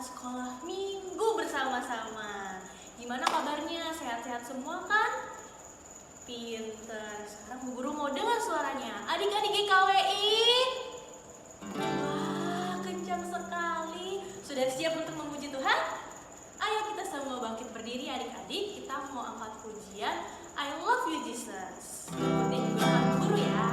sekolah minggu bersama-sama. Gimana kabarnya? Sehat-sehat semua kan? Pinter. Sekarang Bu Guru mau dengar suaranya. Adik-adik GKWI. Wah, kencang sekali. Sudah siap untuk memuji Tuhan? Ayo kita semua bangkit berdiri adik-adik. Kita mau angkat pujian I Love You Jesus. Ikutin juga Bu Guru ya.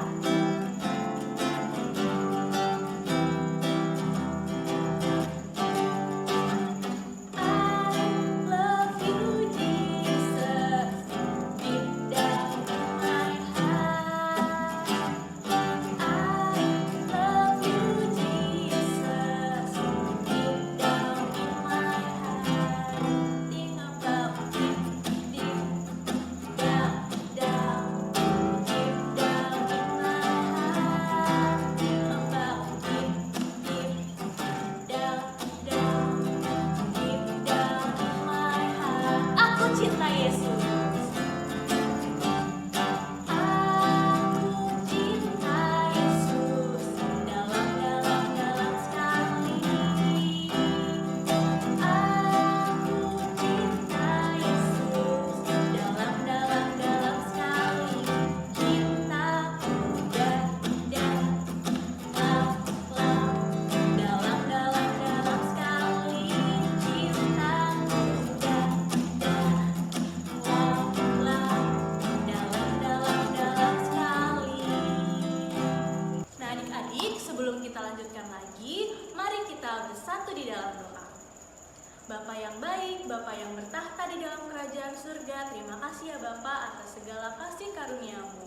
Cinta Yesus. Aku cinta Yesus dalam sekali. Aku cinta Yesus dalam sekali. Cintaku dalam sekali. Cintaku sebelum kita lanjutkan lagi, mari kita bersatu di dalam doa. Bapa yang baik, Bapa yang bertahta di dalam kerajaan surga, terima kasih ya Bapa atas segala kasih karunia-Mu.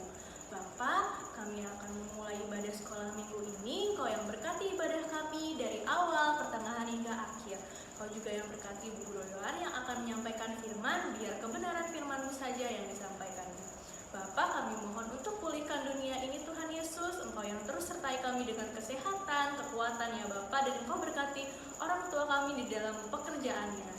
Bapa, kami akan memulai ibadah sekolah minggu ini. Kau yang berkati ibadah kami dari awal, pertengahan hingga akhir. Kau juga yang berkati Bu Guru Yohan yang akan menyampaikan firman, biar kebenaran firman-Mu saja yang disampaikannya. Bapa, kami mohon untuk pulihkan dunia ini Tuhan Yesus. Engkau yang terus sertai kami dengan kesehatan, kekuatan ya Bapa, dan Engkau berkati orang tua kami di dalam pekerjaannya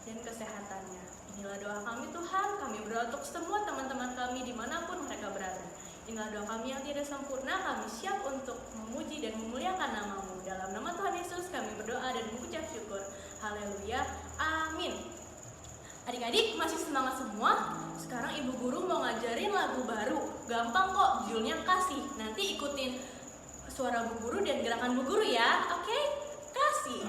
dan kesehatannya. Inilah doa kami Tuhan. Kami berdoa untuk semua teman-teman kami dimanapun mereka berada. Inilah doa kami yang tidak sempurna. Kami siap untuk memuji dan memuliakan nama-Mu. Dalam nama Tuhan Yesus kami berdoa dan mengucap syukur. Haleluya. Amin. Adik-adik masih semangat semua? Sekarang Ibu Guru mau ngajarin lagu baru. Gampang kok, judulnya Kasih. Nanti ikutin suara Bu Guru dan gerakan Bu Guru ya. Oke? Kasih.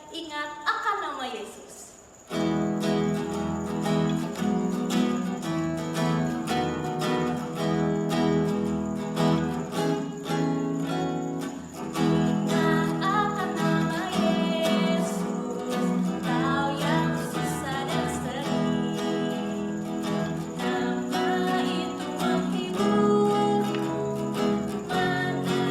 Ingat akan nama Yesus. Nama itu menghibur, mana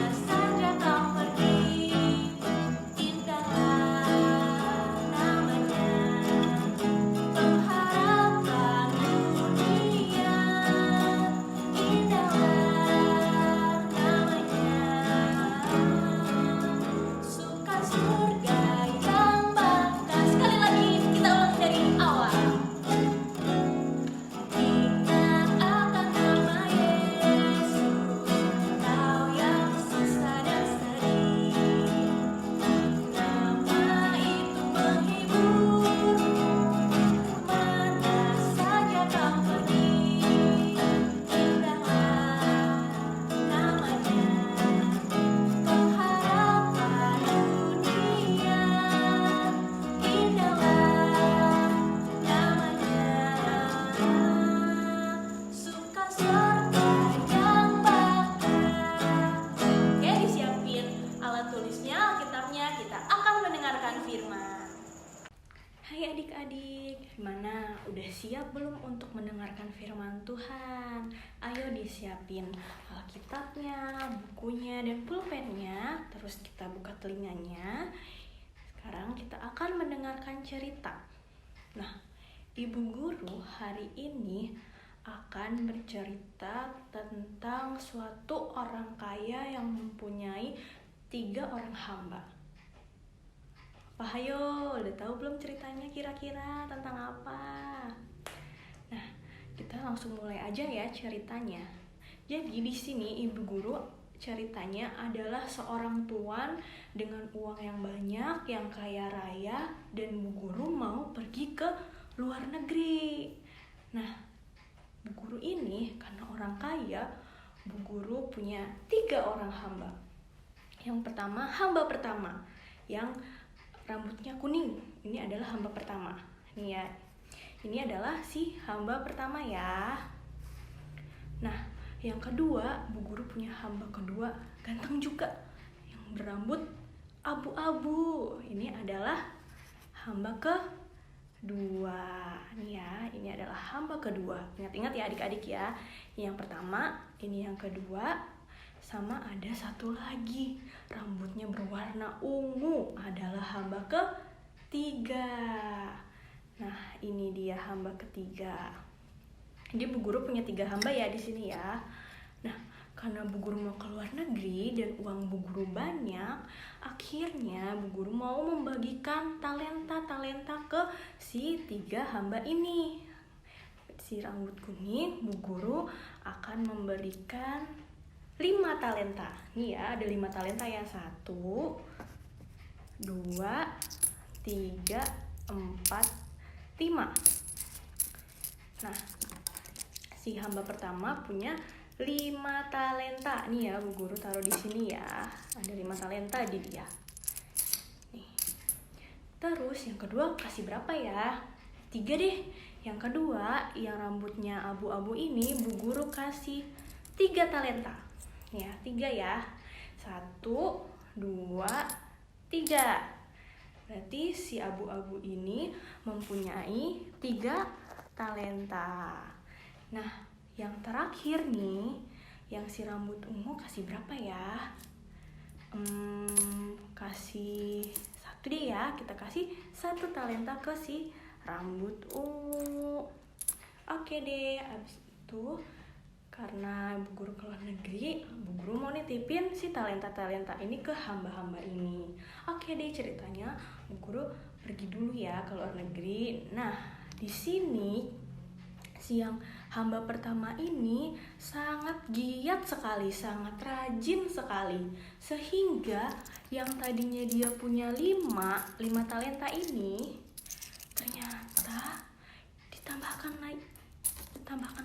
adik-adik, gimana? Udah siap belum untuk mendengarkan firman Tuhan? Ayo disiapin Alkitabnya, bukunya, dan pulpennya. Terus kita buka telinganya. Sekarang kita akan mendengarkan cerita. Nah, Ibu Guru hari ini akan bercerita tentang suatu orang kaya yang mempunyai 3 orang hamba. Ayo, udah tahu belum ceritanya kira-kira tentang apa? Nah, kita langsung mulai aja ya ceritanya. Jadi di sini Ibu Guru ceritanya adalah seorang tuan dengan uang yang banyak, yang kaya raya, dan Bu Guru mau pergi ke luar negeri. Nah, Bu Guru ini karena orang kaya, Bu Guru punya 3 orang hamba. Yang pertama, hamba pertama yang rambutnya kuning. Ini adalah hamba pertama. Nih ya. Ini adalah si hamba pertama ya. Nah, yang kedua, Bu Guru punya hamba kedua, ganteng juga, yang berambut abu-abu. Ini adalah hamba kedua. Nih ya, ini adalah hamba kedua. Ingat-ingat ya adik-adik ya. Yang pertama, ini yang kedua. Sama ada satu lagi, rambutnya berwarna ungu, adalah hamba ketiga. Nah, ini dia hamba ketiga. Jadi Bu Guru punya 3 hamba ya di sini ya. Nah, karena Bu Guru mau ke luar negeri dan uang Bu Guru banyak, akhirnya Bu Guru mau membagikan talenta-talenta ke si 3 hamba ini. Si rambut kuning, Bu Guru akan memberikan 5 talenta. Nih ya, ada 5 talenta ya. 1, 2, 3, 4, 5. Nah, si hamba pertama punya 5 talenta. Nih ya, Bu Guru taruh di sini ya. Ada 5 talenta di dia. Nih. Terus yang kedua kasih berapa ya? 3 deh. Yang kedua, yang rambutnya abu-abu ini Bu Guru kasih 3 talenta. Ya, 3 ya. 1, 2, 3. Berarti si abu-abu ini mempunyai 3 talenta. Nah, yang terakhir nih, yang si rambut ungu kasih berapa ya? Kasih 1 deh ya. Kita kasih 1 talenta ke si rambut ungu. Oke deh, abis itu karena Bu Guru ke luar negeri, Bu Guru mau nitipin si talenta-talenta ini ke hamba-hamba ini. Oke deh, ceritanya Bu Guru pergi dulu ya ke luar negeri. Nah, di sini si yang hamba pertama ini sangat giat sekali, sangat rajin sekali. Sehingga yang tadinya dia punya 5 talenta ini ternyata ditambahkan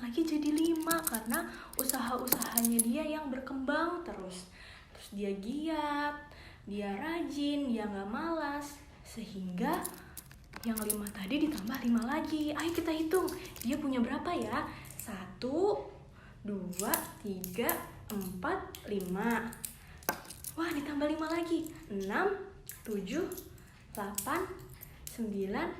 lagi jadi 5 karena usaha-usahanya dia yang berkembang terus dia giat, dia rajin, dia gak malas, sehingga yang 5 tadi ditambah 5 lagi. Ayo kita hitung, dia punya berapa ya? 1, 2, 3, 4, 5. Wah, ditambah 5 lagi, 6, 7, 8, 9,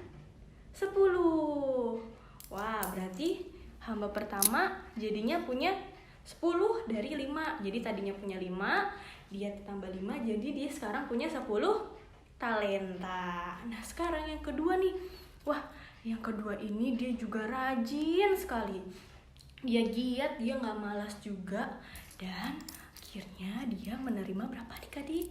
10. Wah, berarti hamba pertama jadinya punya 10 dari 5. Jadi tadinya punya 5, dia tambah 5, jadi dia sekarang punya 10 talenta. Nah, sekarang yang kedua nih. Wah, yang kedua ini dia juga rajin sekali. Dia giat, dia gak malas juga. Dan akhirnya dia menerima berapa adik-adik?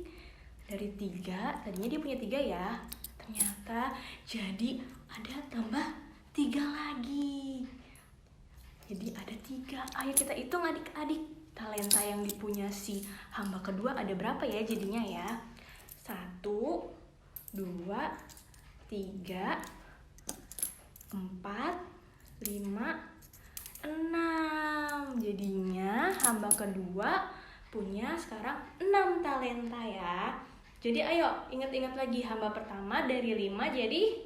Dari 3, tadinya dia punya 3 ya. Ternyata jadi ada tambah 3 lagi. Jadi ada 3. Ayo kita hitung adik-adik. Talenta yang dipunya si hamba kedua ada berapa ya jadinya ya? 1, 2, 3, 4, 5, 6. Jadinya hamba kedua punya sekarang 6 talenta ya. Jadi ayo ingat-ingat lagi, hamba pertama dari 5 jadi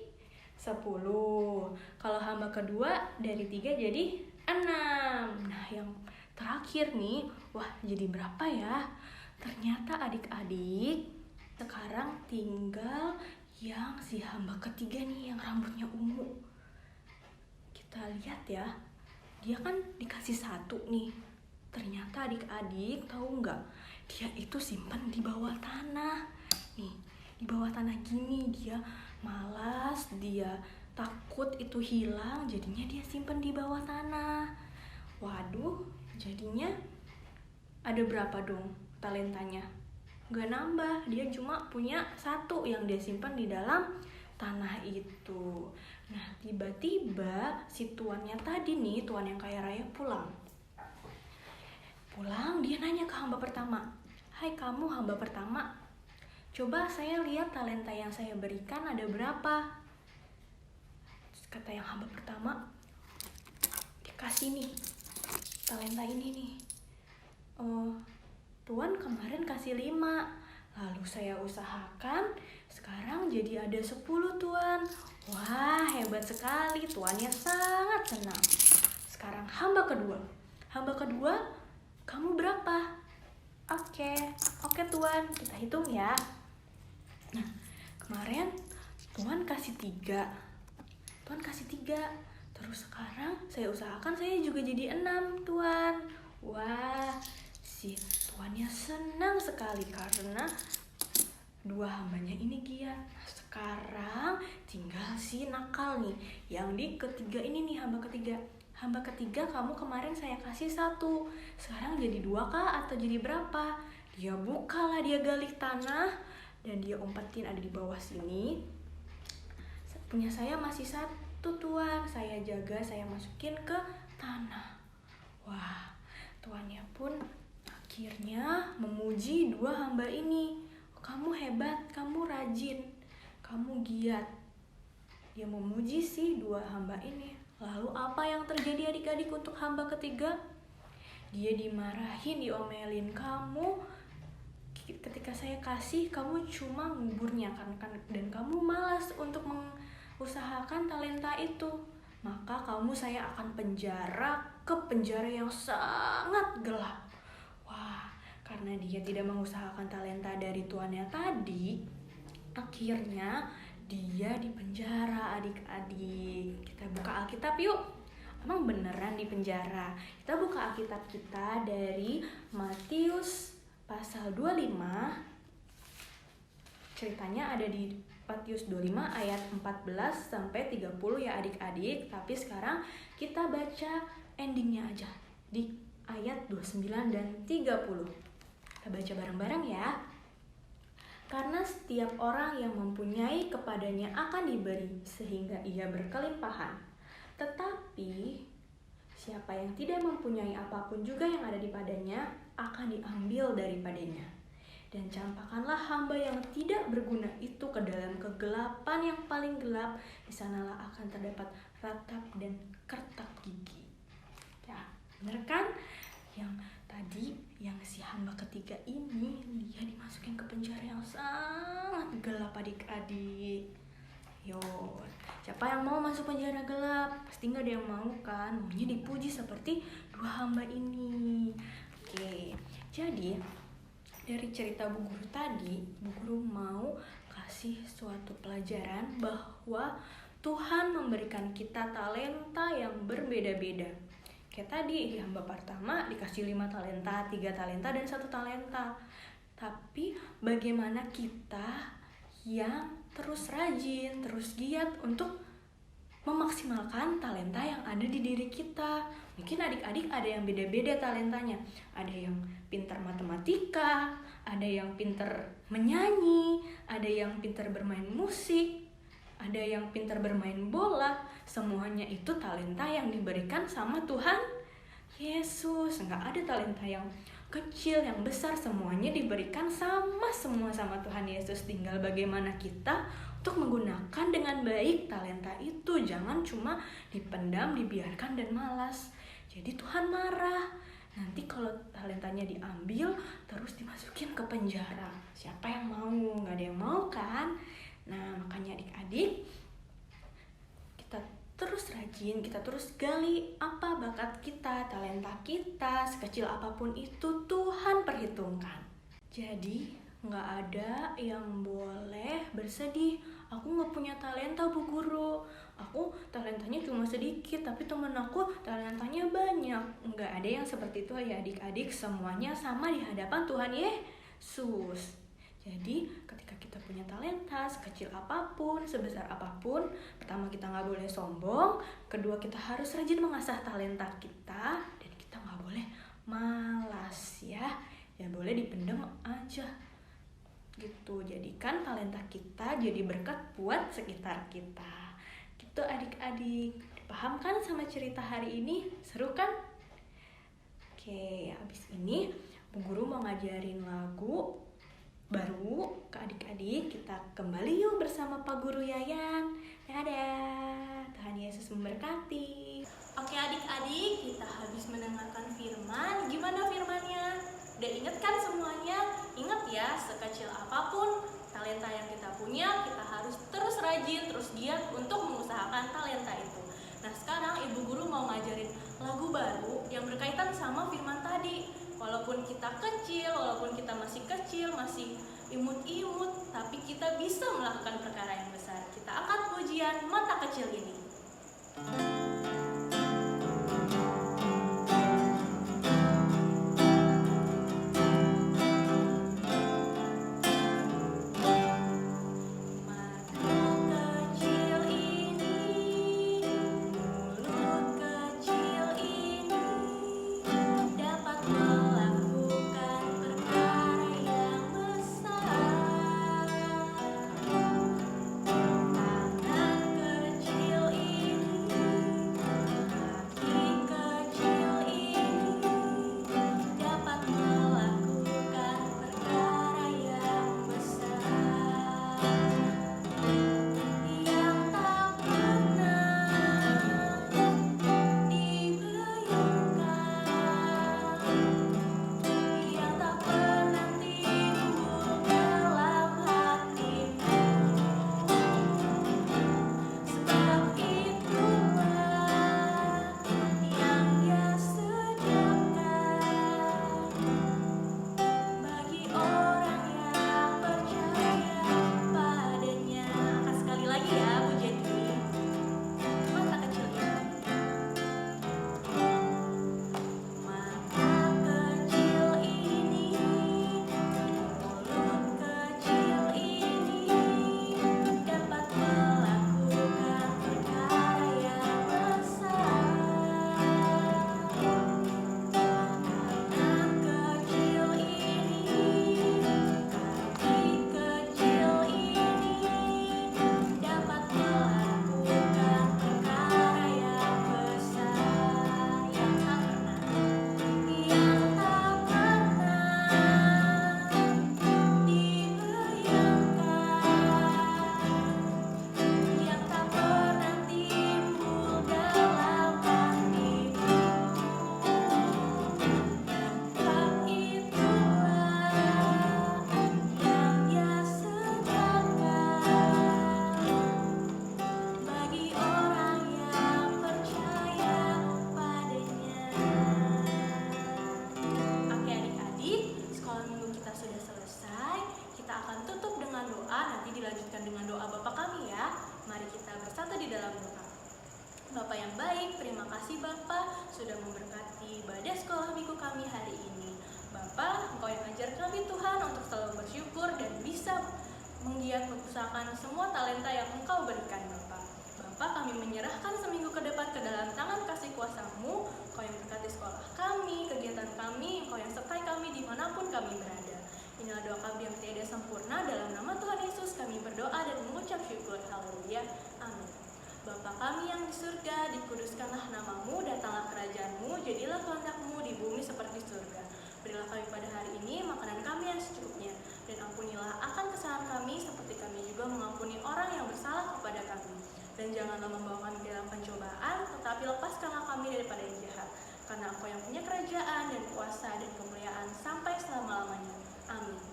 10. Kalau hamba kedua dari 3 jadi 6. Nah, yang terakhir nih, wah jadi berapa ya? Ternyata adik-adik sekarang tinggal yang si hamba ketiga nih yang rambutnya ungu. Kita lihat ya, dia kan dikasih 1 nih. Ternyata adik-adik tahu nggak, dia itu simpan di bawah tanah. Nih, di bawah tanah gini, dia malas, dia takut itu hilang, jadinya dia simpan di bawah tanah. Waduh, jadinya ada berapa dong talentanya? Gak nambah, dia cuma punya 1 yang dia simpan di dalam tanah itu. Nah, tiba-tiba si tuannya tadi nih, tuan yang kaya raya pulang, dia nanya ke hamba pertama, "Hai kamu hamba pertama, coba saya lihat talenta yang saya berikan ada berapa?" Terus kata yang hamba pertama, "Dikasih nih, talenta ini nih. Tuan kemarin kasih 5, lalu saya usahakan, sekarang jadi ada 10 tuan. Wah, hebat sekali, tuannya sangat senang. Sekarang hamba kedua, kamu berapa?" Oke tuan, kita hitung ya. Nah, kemarin tuan kasih 3, terus sekarang saya usahakan saya juga jadi 6 tuan. Wah, si tuannya senang sekali karena 2 hambanya ini giat. Sekarang tinggal si nakal nih, yang di ketiga ini nih, hamba ketiga, kamu kemarin saya kasih 1, sekarang jadi 2 kah atau jadi berapa? Dia bukalah, dia gali tanah dan dia umpetin ada di bawah sini. Punya saya masih 1 tuan, saya jaga, saya masukin ke tanah. Wah, tuannya pun akhirnya memuji 2 hamba ini. "Kamu hebat, kamu rajin, kamu giat." Dia memuji si 2 hamba ini. Lalu apa yang terjadi adik-adik untuk hamba ketiga? Dia dimarahin, diomelin, "Kamu ketika saya kasih, kamu cuma nguburnya kan, dan kamu malas untuk mengusahakan talenta itu. Maka kamu saya akan penjara ke penjara yang sangat gelap." Wah, karena dia tidak mengusahakan talenta dari tuannya tadi, akhirnya dia dipenjara adik-adik. Kita buka Alkitab yuk. Emang beneran dipenjara? Kita buka Alkitab kita dari Matius pasal 25. Ceritanya ada di Matius 25 ayat 14 sampai 30 ya adik-adik. Tapi sekarang kita baca endingnya aja di ayat 29 dan 30. Kita baca bareng-bareng ya. "Karena setiap orang yang mempunyai kepadanya akan diberi sehingga ia berkelimpahan. Tetapi siapa yang tidak mempunyai apapun juga yang ada di padanya akan diambil daripadanya. Dan campakkanlah hamba yang tidak berguna itu ke dalam kegelapan yang paling gelap, di sanalah akan terdapat ratap dan kertak gigi." Ya, bener kan? Yang tadi, yang si hamba ketiga ini, dia dimasukin ke penjara yang sangat gelap adik-adik. Yo, siapa yang mau masuk penjara gelap? Pasti nggak ada yang mau kan? Maunya dipuji seperti 2 hamba ini. Oke, jadi dari cerita Bu Guru tadi, Bu Guru mau kasih suatu pelajaran bahwa Tuhan memberikan kita talenta yang berbeda-beda. Kayak tadi, di hamba pertama dikasih 5 talenta, 3 talenta, dan 1 talenta. Tapi bagaimana kita yang terus rajin, terus giat untuk memaksimalkan talenta yang ada di diri kita. Mungkin adik-adik ada yang beda-beda talentanya. Ada yang pintar matematika, ada yang pintar menyanyi, ada yang pintar bermain musik, ada yang pintar bermain bola. Semuanya itu talenta yang diberikan sama Tuhan Yesus. Nggak ada talenta yang kecil, yang besar, semuanya diberikan semua sama Tuhan Yesus. Tinggal bagaimana kita untuk menggunakan dengan baik talenta itu. Jangan cuma dipendam, dibiarkan, dan malas. Jadi Tuhan marah. Nanti kalau talentanya diambil, terus dimasukin ke penjara. Siapa yang mau? Nggak ada yang mau kan? Nah, makanya adik-adik, kita terus rajin, kita terus gali apa bakat kita, talenta kita, sekecil apapun itu Tuhan perhitungkan. Jadi Nggak ada yang boleh bersedih. Aku nggak punya talenta, Bu Guru. Aku talentanya cuma sedikit, tapi temen aku talentanya banyak. Nggak ada yang seperti itu ya adik-adik. Semuanya sama di hadapan Tuhan Yesus. Jadi ketika kita punya talenta, sekecil apapun, sebesar apapun, pertama kita nggak boleh sombong, kedua kita harus rajin mengasah talenta kita, dan kita nggak boleh malas ya. Ya boleh dipendam aja gitu. Jadikan talenta kita jadi berkat buat sekitar kita. Gitu adik-adik. Paham kan sama cerita hari ini? Seru kan? Oke, habis ini Bu Guru mau ngajarin lagu baru ke adik-adik. Kita kembali yuk bersama Pak Guru Yayan. Dadah. Tuhan Yesus memberkati. Oke adik-adik, kita habis mendengarkan firman. Gimana firmannya? Udah inget kan semuanya? Ingat ya, sekecil apapun talenta yang kita punya, kita harus terus rajin, terus giat untuk mengusahakan talenta itu. Nah sekarang Ibu Guru mau ngajarin lagu baru yang berkaitan sama firman tadi. Walaupun kita kecil, walaupun kita masih kecil, masih imut-imut, tapi kita bisa melakukan perkara yang besar. Kita angkat pujian mata kecil ini. Bapak yang baik, terima kasih Bapak sudah memberkati ibadah sekolah minggu kami hari ini. Bapak, Engkau yang ajar kami Tuhan untuk selalu bersyukur dan bisa menggiat mengusahakan semua talenta yang Engkau berikan Bapak. Bapak, kami menyerahkan seminggu ke depan ke dalam tangan kasih kuasa-Mu. Engkau yang berkati sekolah kami, kegiatan kami, Engkau yang sertai kami dimanapun kami berada. Inilah doa kami yang tiada sempurna, dalam nama Tuhan Yesus kami berdoa dan mengucap syukur. Haleluya. Amin. Bapa kami yang di surga, dikuduskanlah nama-Mu, datanglah kerajaan-Mu, jadilah kehendak-Mu di bumi seperti surga. Berilah kami pada hari ini makanan kami yang secukupnya, dan ampunilah akan kesalahan kami seperti kami juga mengampuni orang yang bersalah kepada kami. Dan janganlah membawa kami dalam pencobaan, tetapi lepaskanlah kami daripada yang jahat. Karena Engkau yang punya kerajaan dan kuasa dan kemuliaan sampai selama-lamanya. Amin.